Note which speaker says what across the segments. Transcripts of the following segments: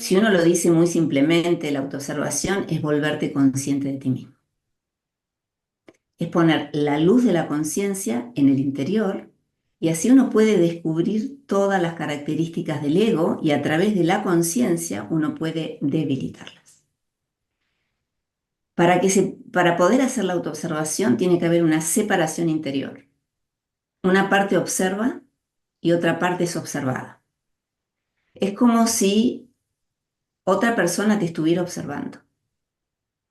Speaker 1: Si uno lo dice muy simplemente, la autoobservación es volverte consciente de ti mismo. Es poner la luz de la conciencia en el interior y así uno puede descubrir todas las características del ego y a través de la conciencia uno puede debilitarlas. Para poder hacer la autoobservación tiene que haber una separación interior. Una parte observa y otra parte es observada. Es como si otra persona te estuviera observando,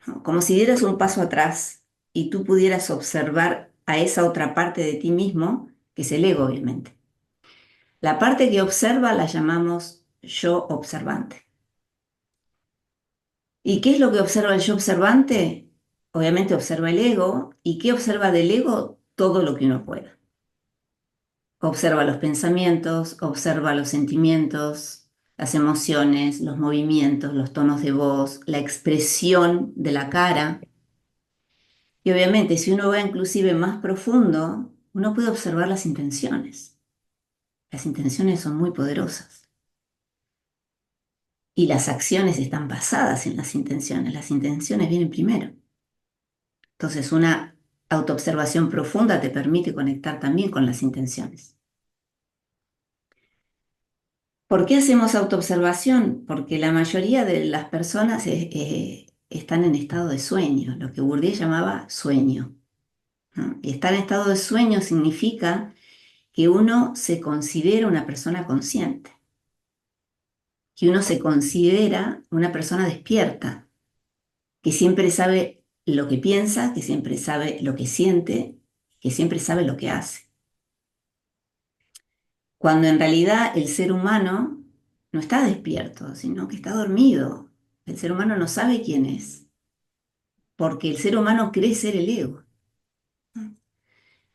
Speaker 1: ¿no? Como si dieras un paso atrás y tú pudieras observar a esa otra parte de ti mismo, que es el ego, obviamente. La parte que observa la llamamos yo observante. ¿Y qué es lo que observa el yo observante? Obviamente observa el ego. ¿Y qué observa del ego? Todo lo que uno pueda. Observa los pensamientos, observa los sentimientos, las emociones, los movimientos, los tonos de voz, la expresión de la cara. Y obviamente, si uno va inclusive más profundo, uno puede observar las intenciones. Las intenciones son muy poderosas. Y las acciones están basadas en las intenciones. Las intenciones vienen primero. Entonces, una autoobservación profunda te permite conectar también con las intenciones. ¿Por qué hacemos autoobservación? Porque la mayoría de las personas están en estado de sueño, lo que Bourdieu llamaba sueño, ¿no? Y estar en estado de sueño significa que uno se considera una persona consciente, que uno se considera una persona despierta, que siempre sabe lo que piensa, que siempre sabe lo que siente, que siempre sabe lo que hace. Cuando en realidad el ser humano no está despierto, sino que está dormido. El ser humano no sabe quién es, porque el ser humano cree ser el ego.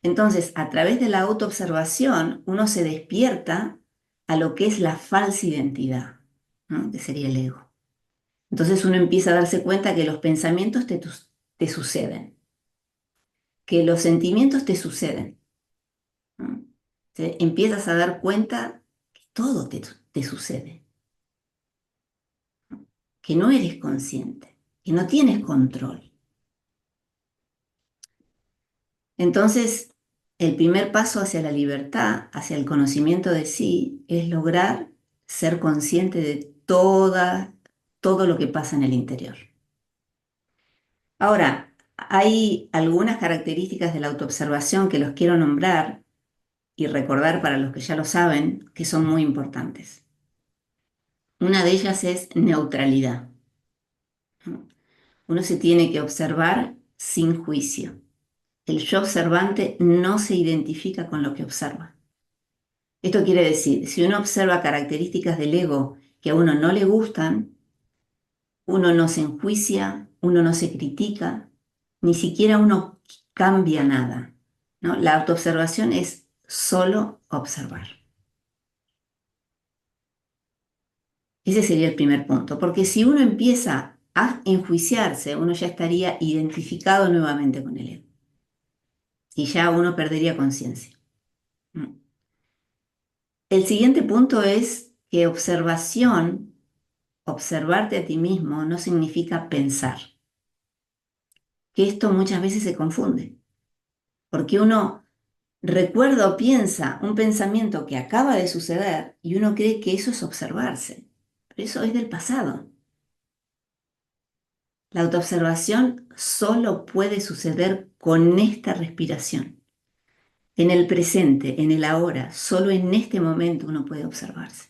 Speaker 1: Entonces, a través de la autoobservación, uno se despierta a lo que es la falsa identidad, ¿no? Que sería el ego. Entonces uno empieza a darse cuenta que los pensamientos te suceden, que los sentimientos te suceden, ¿no? Empiezas a dar cuenta que todo te sucede, que no eres consciente, que no tienes control. Entonces, el primer paso hacia la libertad, hacia el conocimiento de sí, es lograr ser consciente de todo lo que pasa en el interior. Ahora, hay algunas características de la autoobservación que los quiero nombrar y recordar para los que ya lo saben, que son muy importantes. Una de ellas es neutralidad, ¿no? Uno se tiene que observar sin juicio. El yo observante no se identifica con lo que observa. Esto quiere decir, si uno observa características del ego que a uno no le gustan, uno no se enjuicia, uno no se critica, ni siquiera uno cambia nada, ¿no? La autoobservación es solo observar. Ese sería el primer punto, porque si uno empieza a enjuiciarse, uno ya estaría identificado nuevamente con el ego y ya uno perdería conciencia. ¿No? El siguiente punto es que observarte a ti mismo no significa pensar, que esto muchas veces se confunde, porque uno recuerda o piensa un pensamiento que acaba de suceder y uno cree que eso es observarse, pero eso es del pasado. La autoobservación solo puede suceder con esta respiración. En el presente, en el ahora, solo en este momento uno puede observarse.